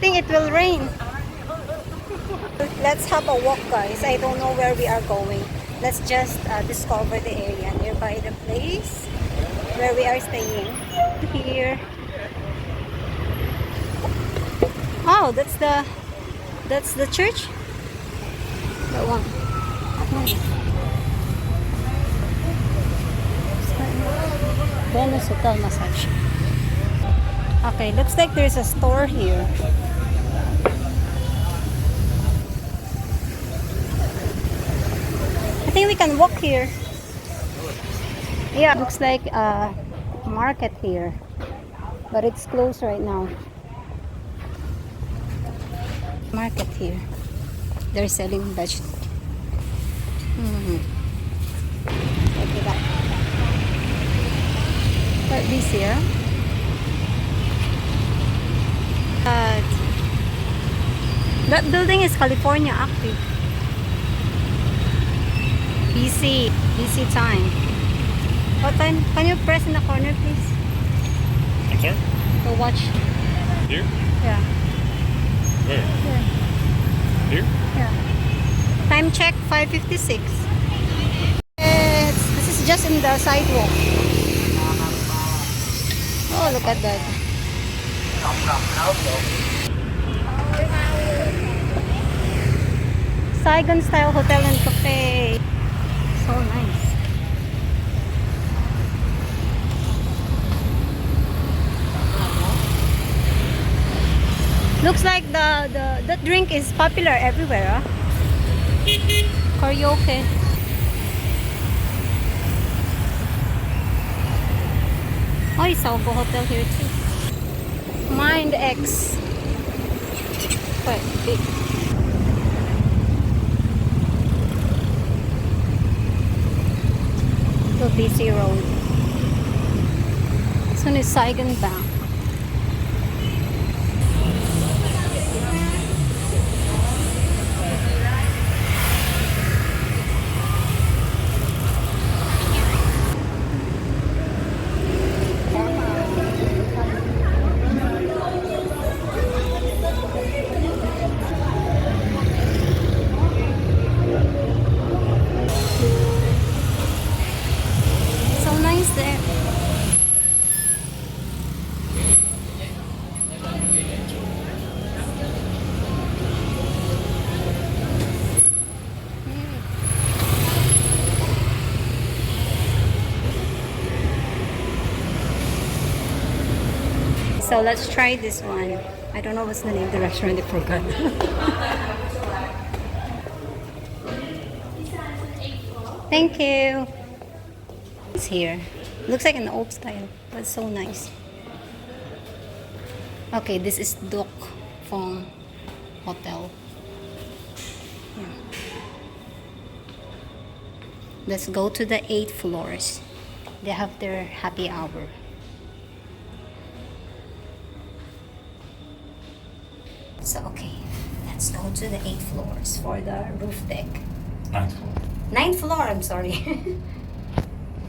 think it will rain. Let's have a walk, guys. I don't know where we are going. Let's just discover the area nearby the place where we are staying. Here. Oh, that's the church. That one. Venus Hotel Massage. Okay, looks like there's a store here. I think we can walk here. Yeah, looks like a market here, but it's closed right now. Market here. They're selling vegetables. Look at that. Quite busy, yeah? That building is California active. Busy time. What time? Can you press in the corner, please? I'm sorry? To watch. Here? Yeah. Where? Here. Here? Yeah. Time check 5:56. This is just in the sidewalk. Oh, look at that. Saigon style hotel and cafe. So nice. Looks like the drink is popular everywhere. Huh? Karaoke. Oh, it's a hotel here too. Mind X. Quite big. The busy road. This one is Saigon Bank. There. So let's try this one. I don't know what's the name of the restaurant, I forgot. Thank you. It's here. Looks like an old style, but so nice. Okay, this is Duc Phong Hotel. Yeah. Let's go to the 8th floors. They have their happy hour. So okay, let's go to the 8th floors for the roof deck. 9th floor. 9th floor, I'm sorry.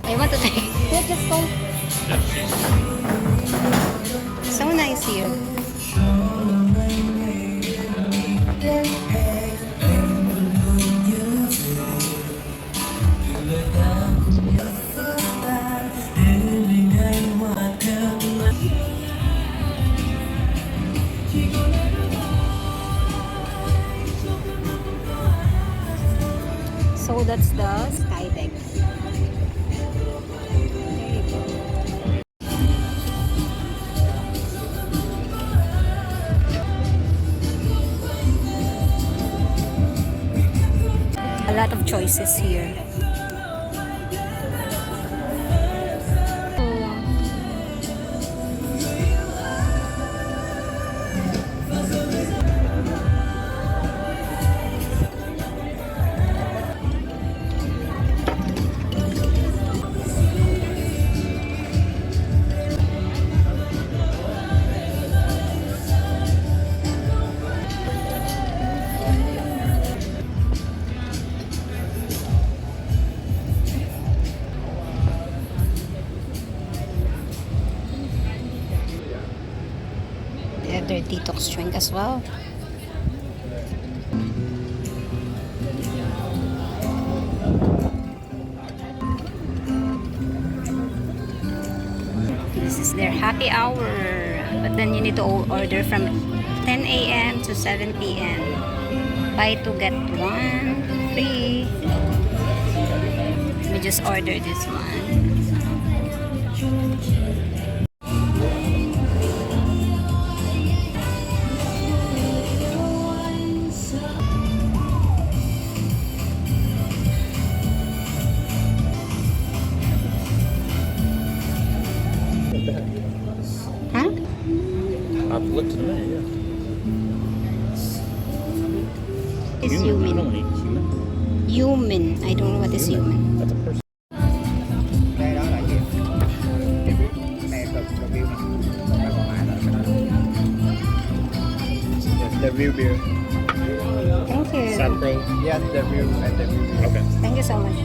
I want to take. Let's just go. So nice here. So that's the sky deck. A lot of choices here. order detox drink as well. This is their happy hour, but then you need to order from 10 a.m. to 7 p.m. Buy to get one free. We just ordered this one. Huh? I've looked at the menu, yeah. It's I don't human. eat human. Human. I don't know what is human. That's a person. Đây đó là gì? Này cực review này. Còn cái còn lại là cái đó. Yes, the real beer. Thank you. Sapro. Yes, the real and the real beer. Okay. Thank you so much.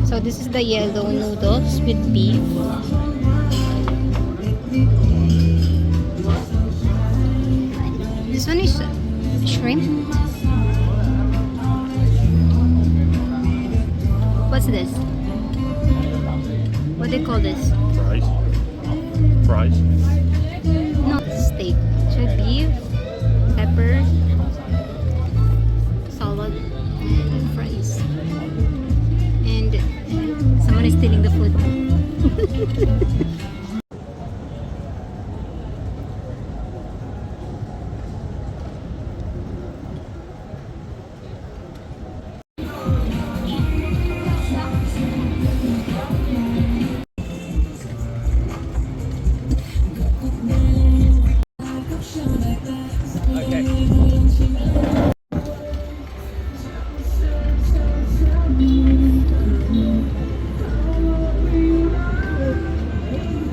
So this is the yellow noodles with beef. This one is shrimp. What's this? What do they call this? Fries. Fries. No, steak. So beef, pepper, salad, and fries. And someone is stealing the food.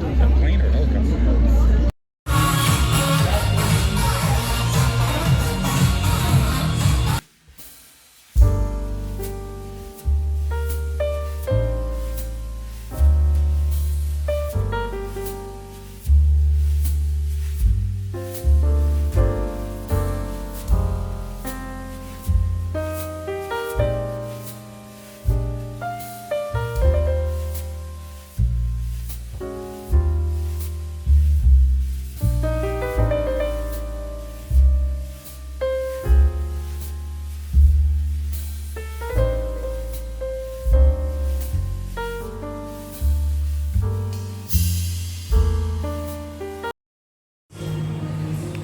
Is that plane or helicopter?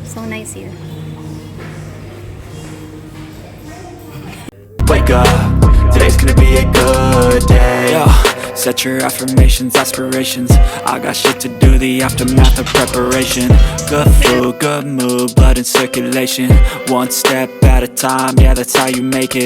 So nice here. Wake up, today's gonna be a good day. Set your affirmations, aspirations. I got shit to do, the aftermath of preparation. Good food, good mood, blood in circulation. One step at a time, yeah, that's how you make it.